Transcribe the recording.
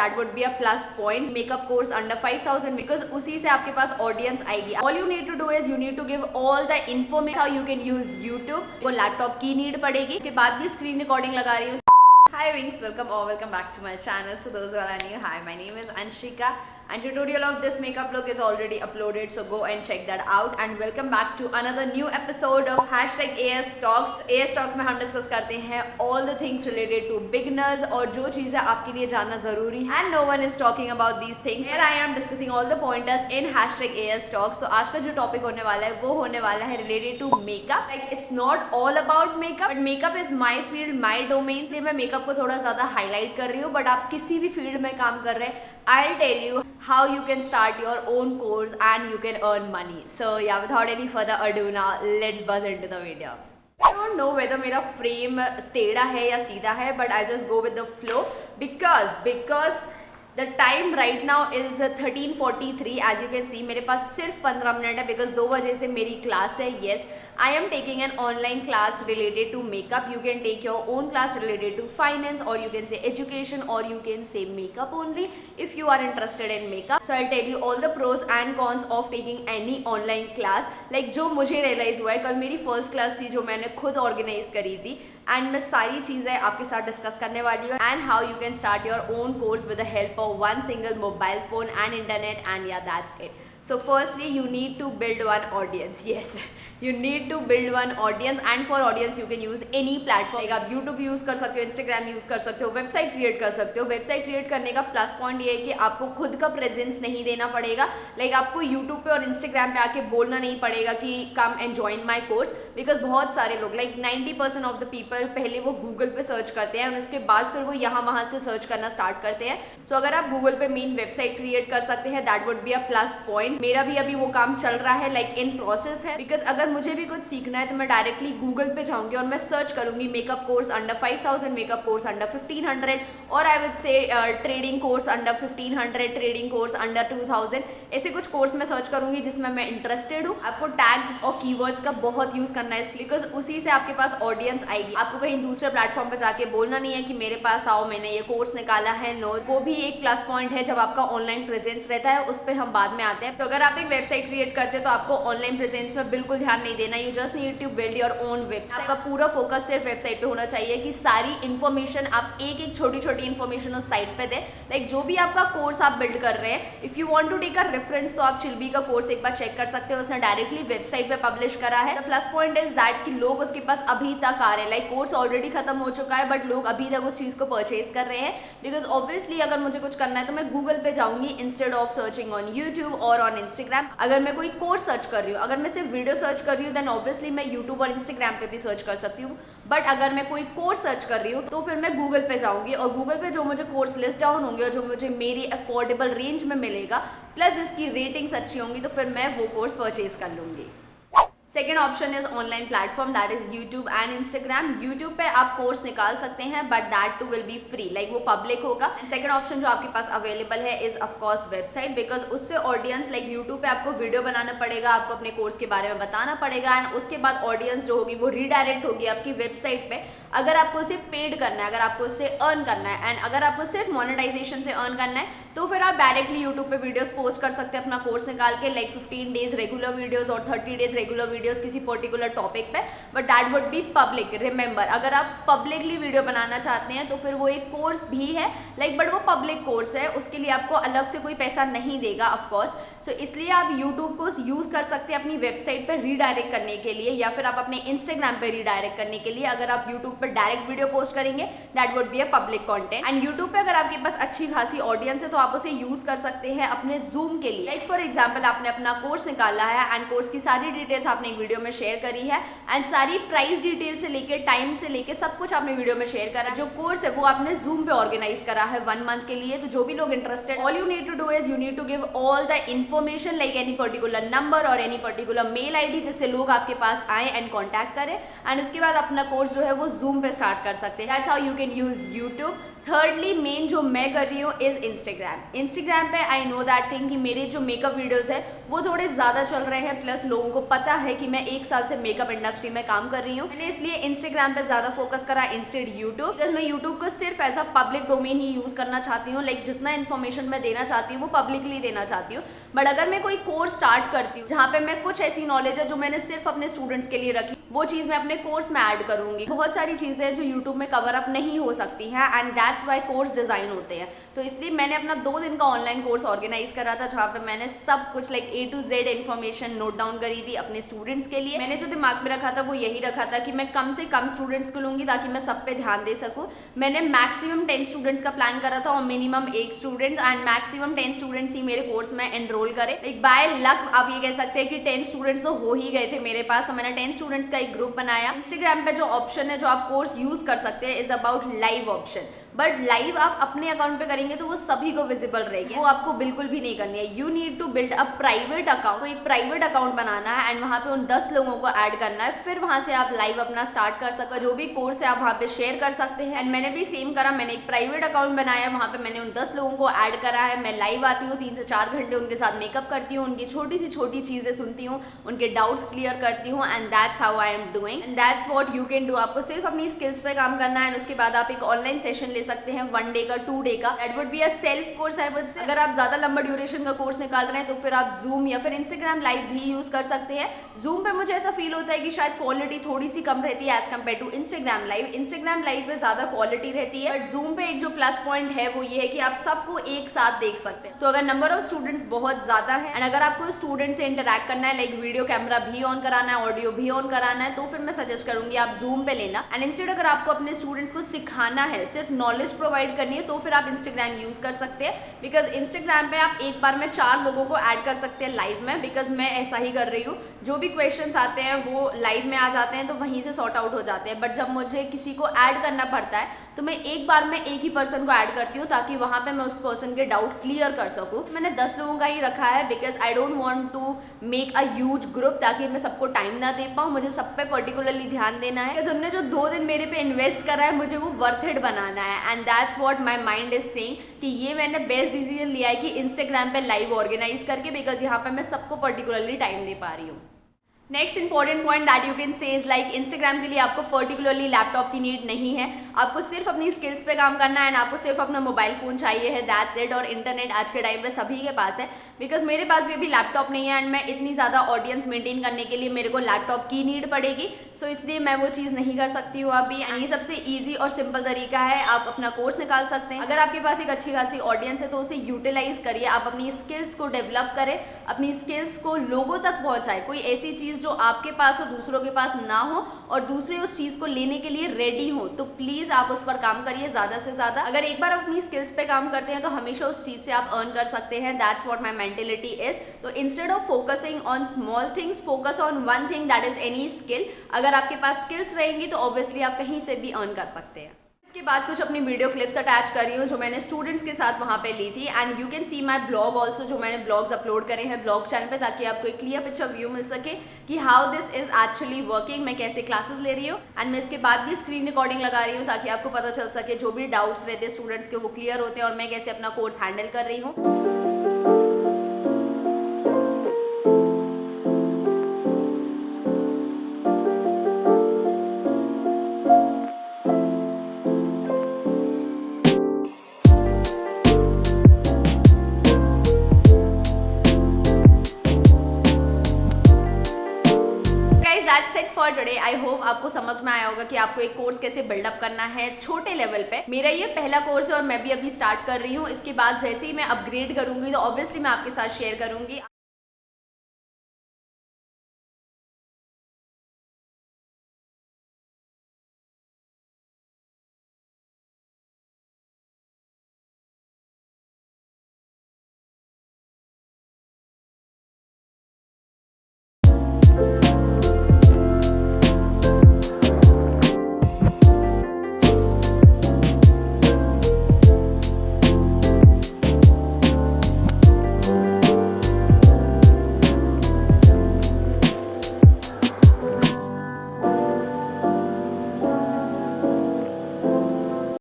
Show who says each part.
Speaker 1: That would be a plus point. Makeup course under 5000 because उसी से आपके पास ऑडियंस आएगी। All you need to do is you need to give all the information how you can use YouTube. वो laptop की need पड़ेगी, उसके बाद भी स्क्रीन रिकॉर्डिंग लगा रही हूँ। Hi Wings, welcome back to my channel. So those who are new, hi, my name is Anshika and tutorial of this makeup look is already uploaded, so go and check that out. And welcome back to another new episode of #AS Talks. AS Talks में हम discuss करते हैं all the things related to beginners और जो चीज़ें आपके लिए जानना ज़रूरी है and no one is talking about these things. Here I am discussing all the pointers in #AS Talks. So आज का जो टॉपिक होने वाला है वो होने वाला है related to makeup. Like it's not all about makeup, but makeup is my field, my domain. इसलिए मैं makeup को थोड़ा ज़्यादा हाईलाइट कर रही हूँ, बट आप किसी भी फील्ड में काम कर रहे हैं, I'll tell you how you can start your own course and you can earn money. So yeah, without any further ado now, let's buzz into the video. I don't know whether मेरा frame टेढ़ा है या सीधा है, but I just go with the flow because the time right now is 13:43. as you can see मेरे पास सिर्फ 15 minute है because 2 बजे से मेरी क्लास है. Yes, I am taking an online class related to makeup. You can take your own class related to finance, or you can say education, or you can say makeup only if you are interested in makeup. So I'll tell you all the pros and cons of taking any online class. Like जो मुझे realise हुआ है, कल मेरी first class थी जो मैंने खुद ऑर्गेनाइज करी थी एंड मैं सारी चीज़ें आपके साथ डिस्कस करने वाली हूँ and how you can start your own course with the help of one single mobile phone and internet and या that's it. So firstly you need to build one audience. Yes, you need to build one audience and for audience you can use any platform. like आप YouTube use कर सकते हो, Instagram use कर सकते हो, website create कर सकते हो. वेबसाइट क्रिएट करने का प्लस पॉइंट ये है कि आपको खुद का प्रेजेंस नहीं देना पड़ेगा. आपको YouTube पे और Instagram पे आके बोलना नहीं पड़ेगा कि come and join my course, because बहुत सारे लोग 90% ऑफ द पीपल पहले वो गूगल पे सर्च करते हैं और उसके बाद फिर वो यहाँ वहाँ से सर्च करना स्टार्ट करते हैं. सो अगर आप गूगल पे मेन वेबसाइट क्रिएट कर सकते हैं, that would be a plus point. मेरा भी अभी वो काम चल रहा है, इन प्रोसेस है. बिकॉज अगर मुझे भी कुछ सीखना है तो मैं डायरेक्टली गूगल पे जाऊंगी और मैं सर्च करूंगी makeup course under 5000, makeup course under 1500 और I would say trading course under 1500, trading course under 2000. ऐसे कुछ कोर्स मैं सर्च करूंगी जिसमें मैं इंटरेस्टेड हूँ. आपको टैग्स और कीवर्ड्स का बहुत यूज करना है बिकॉज उसी से आपके पास ऑडियंस आएगी. आपको कहीं दूसरे प्लेटफॉर्म पर जाके बोलना नहीं है कि मेरे पास आओ, मैंने ये कोर्स निकाला है. नो, वो भी एक प्लस पॉइंट है जब आपका ऑनलाइन प्रेजेंस रहता है. उस पर हम बाद में आते हैं. तो अगर आप एक वेबसाइट क्रिएट करते हैं तो आपको ऑनलाइन प्रेजेंस में बिल्कुल ध्यान नहीं देना. You just need to build your own website. आपका पूरा फोकस सिर्फ वेबसाइट पे होना चाहिए कि सारी इन्फॉर्मेशन आप एक छोटी छोटी इन्फॉर्मेशन उस साइट पे दें. जो भी आपका कोर्स आप बिल्ड कर रहे हैं, if you want to take a reference तो आप चिल्बी का कोर्स एक बार चेक कर सकते हो. उसने डायरेक्टली वेबसाइट पे पब्लिश करा है. The plus point is that कि लोग उसके पास अभी तक आ रहे हैं. कोर्स ऑलरेडी खत्म हो चुका है बट लोग अभी तक उस चीज को परचेज कर रहे हैं. बिकॉज ऑब्वियसली अगर मुझे कुछ करना है तो मैं गूगल पे जाऊंगी instead of searching on YouTube और ऑन इंस्टाग्राम. अगर मैं कोई कोर्स सर्च कर रही हूँ, अगर मैं सिर्फ वीडियो सर्च कर रही हूँ, देन ऑब्वियसली मैं यूट्यूब और इंस्टाग्राम पे भी सर्च कर सकती हूँ. बट अगर मैं कोई कोर्स सर्च कर रही हूँ तो फिर मैं गूगल पे जाऊंगी और गूगल पे जो मुझे कोर्स लिस्ट डाउन होंगे और जो मुझे मेरी अफोर्डेबल रेंज में मिलेगा प्लस इसकी रेटिंग्स अच्छी होंगी तो फिर मैं वो कोर्स परचेज कर लूँगी. Second option is online platform, that is YouTube and Instagram. YouTube पे आप कोर्स निकाल सकते हैं but that too will be free, वो पब्लिक होगा. एंड सेकेंड ऑप्शन जो आपके पास अवेलेबल है इज ऑफकोर्स वेबसाइट, बिकॉज उससे ऑडियंस यूट्यूब पे आपको वीडियो बनाना पड़ेगा, आपको अपने कोर्स के बारे में बताना पड़ेगा एंड उसके बाद ऑडियंस जो होगी वो रीडायरेक्ट होगी आपकी वेबसाइट पे. अगर आपको उसे पेड करना है, अगर आपको उससे अर्न करना है एंड अगर आपको सिर्फ मोनेटाइजेशन से अर्न करना है तो फिर आप डायरेक्टली यूट्यूब पे वीडियोस पोस्ट कर सकते हैं अपना कोर्स निकाल के 15 डेज रेगुलर वीडियोस और 30 डेज रेगुलर वीडियोस किसी पर्टिकुलर टॉपिक पे. But that would B public. Remember, अगर आप पब्लिकली वीडियो बनाना चाहते हैं तो फिर वो एक कोर्स भी है बट वो पब्लिक कोर्स है, उसके लिए आपको अलग से कोई पैसा नहीं देगा ऑफकोर्स. सो इसलिए आप यूट्यूब को यूज़ कर सकते हैं अपनी वेबसाइट पर रीडायरेक्ट करने के लिए या फिर आप अपने इंस्टाग्राम पे रीडायरेक्ट करने के लिए. अगर आप यूट्यूब पर डायरेक्ट वीडियो पोस्ट करेंगे that would be a public content. And YouTube पे अगर आपके पास अच्छी खासी ऑडियंस है तो आप उसे यूज कर सकते हैं अपने जूम के लिए. फॉर एग्जांपल आपने अपना कोर्स निकाला है एंड कोर्स की सारी डिटेल्स आपने एक वीडियो में शेयर करी है एंड सारी प्राइस डिटेल से लेके टाइम से लेके सब कुछ आपने वीडियो में शेयर करा. जो कोर्स है वो आपने जूम पे ऑर्गेनाइज करा है 1 मंथ के लिए. तो जो भी लोग interested, all you need to do is you need to give all the information any particular number और एनी पर्टिकुलर मेल आईडी जिससे लोग आपके पास आए एंड कॉन्टैक्ट करें एंड उसके बाद अपना कोर्स जो है वो जूम पे स्टार्ट कर सकते हैं. That's how you can use YouTube. Thirdly main जो मैं कर रही हूँ इज इंस्टाग्राम पे आई नो दैट थिंग कि मेरे जो मेकअप वीडियोस है वो थोड़े ज़्यादा चल रहे हैं, प्लस लोगों को पता है कि मैं 1 साल से मेकअप इंडस्ट्री में काम कर रही हूँ। मैंने इसलिए इंस्टाग्राम पे ज़्यादा फोकस करा इंस्टेड यूट्यूब, बिकॉज मैं यूट्यूब को सिर्फ एज अ पब्लिक डोमेन ही यूज़ करना चाहती हूँ। लाइक जितना इन्फॉर्मेशन मैं देना चाहती हूँ वो पब्लिकली देना चाहती हूँ। बट अगर मैं कोई कोर्स स्टार्ट करती हूँ जहाँ पे मैं कुछ ऐसी नॉलेज है जो मैंने सिर्फ अपने स्टूडेंट्स के लिए रखी, वो चीज़ मैं अपने कोर्स में ऐड करूँगी। बहुत सारी चीज़ें हैं जो यूट्यूब में कवर अप नहीं हो सकती हैं, and that's why course design होते हैं। तो इसलिए मैंने अपना 2 दिन का ऑनलाइन कोर्स ऑर्गेनाइज करा था, जहाँ पे मैंने सब कुछ like A to Z information note down करी थी अपने स्टूडेंट्स के लिए। मैंने जो दिमाग में रखा था वो यही रखा था कि मैं कम से कम स्टूडेंट्स को लूँगी ताकि मैं सब पे ध्यान दे सकूँ। मैंने मैक्सिमम 10 स्टूडेंट्स का प्लान करा था और minimum 1 student, and maximum 10 students ही मेरे कोर्स में एनरोल करे। लाइक बाय लक आप ये कह सकते हैं कि 10 स्टूडेंट्स तो हो ही गए थे मेरे पास, तो मैंने 10 स्टूडेंट्स का एक ग्रुप बनाया। इंस्टाग्राम पे जो ऑप्शन है जो आप कोर्स यूज कर सकते हैं is about live option, but live आप अपने अकाउंट पे करेंगे तो वो सभी को विजिबल रहेगी, वो आपको बिल्कुल भी नहीं करनी है। You need to build a private account. तो एक प्राइवेट अकाउंट बनाना है एंड वहाँ पे उन 10 लोगों को ऐड करना है, फिर वहाँ से आप लाइव अपना स्टार्ट कर सकते हो। जो भी कोर्स है आप वहाँ पे शेयर कर सकते हैं। एंड मैंने भी सेम करा, मैंने एक प्राइवेट अकाउंट बनाया, वहाँ पे मैंने उन 10 लोगों को ऐड करा है। मैं लाइव आती हूँ, 3 से 4 घंटे उनके साथ मेकअप करती हूँ, उनकी छोटी से छोटी चीज़ें सुनती हूँ, उनके डाउट्स क्लियर करती हूँ, and that's how I am doing and that's what you can do. आपको सिर्फ अपनी स्किल्स पे काम करना है, एंड उसके बाद आप एक ऑनलाइन सेशन ले सकते हैं 1 डे का, 2 डे का। That would be a self course I would say. अगर आप ज्यादा लंबा ड्यूरेशन का कोर्स निकाल रहे हैं तो फिर आप जूम या फिर इंस्टाग्राम लाइव भी यूज कर सकते हैं। जूम पे मुझे ऐसा फील होता है कि शायद क्वालिटी थोड़ी सी कम रहती है as compare to Instagram live. Instagram live पे ज्यादा क्वालिटी रहती है, बट जूम पे एक जो प्लस पॉइंट है वो ये है कि आप सबको एक साथ देख सकते हैं। तो अगर नंबर ऑफ स्टूडेंट्स बहुत ज्यादा है एंड अगर आपको स्टूडेंट से इंटरैक्ट करना है, लाइक वीडियो कैमरा भी ऑन कराना है, ऑडियो भी ऑन कराना है, तो फिर मैं सजेस्ट करूंगी आप जूम पे लेना। एंड इंस्टेड अगर आपको अपने स्टूडेंट्स को सिखाना है, सिर्फ नॉलेज प्रोवाइड करनी है, तो फिर आप इंस्टाग्राम यूज कर सकते हैं। बिकॉज इंस्टाग्राम पे आप एक बार में 4 लोगों को ऐड कर सकते हैं लाइव में, बिकॉज मैं ऐसा ही कर रही हूँ। जो भी क्वेश्चंस आते हैं वो लाइव में आ जाते हैं तो वहीं से सॉर्ट आउट हो जाते हैं। बट जब मुझे किसी को ऐड करना पड़ता है तो मैं एक बार में एक ही पर्सन को ऐड करती हूँ ताकि वहाँ पे मैं उस पर्सन के डाउट क्लियर कर सकूँ। मैंने 10 लोगों का ही रखा है because I don't want to make a huge group, ताकि मैं सबको टाइम ना दे पाऊँ। मुझे सब पे पर्टिकुलरली ध्यान देना है, बिकॉज उन्होंने जो 2 दिन मेरे पे इन्वेस्ट करा है मुझे वो वर्थ इट बनाना है, and that's what my mind is saying कि ये मैंने बेस्ट डिसीजन लिया है कि इंस्टाग्राम पे लाइव ऑर्गेनाइज करके, बिकॉज यहाँ पे मैं सबको पर्टिकुलरली टाइम दे पा रही हूँ। Next important point that you can say is like Instagram के लिए आपको पर्टिकुलरली लैपटॉप की नीड नहीं है। आपको सिर्फ अपनी स्किल्स पे काम करना है एंड आपको सिर्फ अपना मोबाइल फोन चाहिए है, दैट्स इट। और इंटरनेट आज के टाइम पे सभी के पास है, बिकॉज मेरे पास भी अभी लैपटॉप नहीं है एंड मैं इतनी ज़्यादा ऑडियंस मेंटेन करने के लिए मेरे को लैपटॉप की नीड पड़ेगी। सो इसलिए मैं वो चीज़ नहीं कर सकती हूँ अभी। एंड ये सबसे ईजी और सिंपल तरीका है, आप अपना कोर्स निकाल सकते हैं। अगर आपके पास एक अच्छी खासी ऑडियंस है तो उसे यूटिलाइज करिए, आप अपनी स्किल्स को डेवलप करें, अपनी स्किल्स को लोगों तक पहुँचाए। कोई ऐसी चीज़ जो आपके पास हो दूसरों के पास ना हो और दूसरे उस चीज़ को लेने के लिए रेडी हो, तो प्लीज़ आप उस पर काम करिए ज़्यादा से ज़्यादा। अगर एक बार आप अपनी स्किल्स पे काम करते हैं तो हमेशा उस चीज़ से आप अर्न कर सकते हैं। That's what my mentality is. तो instead of focusing on small things, focus on one thing that is any skill. अगर आपके पास स्किल्स रहेंगी तो ऑब्वियसली आप कहीं से भी अर्न कर सकते हैं। इसके बाद कुछ अपनी वीडियो क्लिप्स अटैच कर रही हूँ जो मैंने स्टूडेंट्स के साथ वहाँ पे ली थी, and you can see my blog also, जो मैंने ब्लॉग्स अपलोड करे हैं ब्लॉग चैनल पे, ताकि आपको एक क्लियर पिक्चर व्यू मिल सके कि how this is actually working, मैं कैसे क्लासेस ले रही हूँ। एंड मैं इसके बाद भी स्क्रीन रिकॉर्डिंग लगा रही हूँ ताकि आपको पता चल सके जो भी डाउट्स रहते हैं स्टूडेंट्स के वो क्लियर होते हैं और मैं कैसे अपना कोर्स हैंडल कर रही हूँ। That's it for today. I hope आपको समझ में आया होगा कि आपको एक कोर्स कैसे बिल्डअप करना है छोटे लेवल पे। मेरा ये पहला कोर्स है और मैं भी अभी स्टार्ट कर रही हूँ। इसके बाद जैसे ही मैं अपग्रेड करूंगी तो ऑब्वियसली मैं आपके साथ शेयर करूंगी।